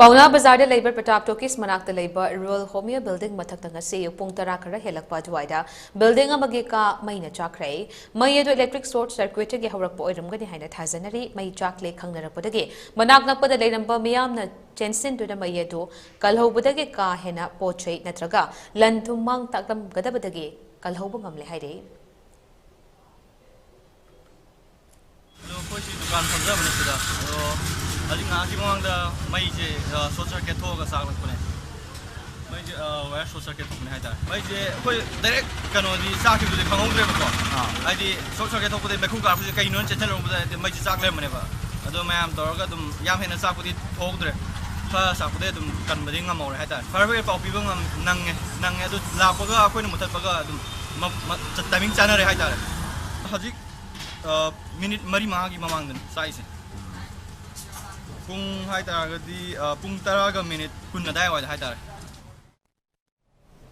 Paona Bazar de leiba Pratap Talkies manakta leiba rural homeo building mathakta ngasi ayuk pung khara hellakpa aduwaida building amagi ka meina chakhre mai adu electric short circuit ge hawrakpa oiramgani haina thajanari mai chakle khangnarakpadagi manak nakpada leiramba miyamna chensin du mai adu kalhobudagi ka hena pochei natraga lanthumang taklam gadabadagi kalhobu ngamle haire Aling ngasi mo ang da may je social circuit ho ka sa akin ko na may je wire social circuit ho na hita may je ko direct kano di sa akin di pangong dre ko ay di social circuit ho ko di may kung ka ko kay non channel mo da may je sa akin mo ne ba ado may am tor ka dum yam hena sa ko di ho dre pa sa ko di dum kan ba ding ngamo hita farwe pa pi bang nang ado la ko ga ko ni mutat pa ga dum timing channel re hita hajik minute mari mahagi mamang din size pung hai tara gadi pung tara ga minute kun na dai wa hai tara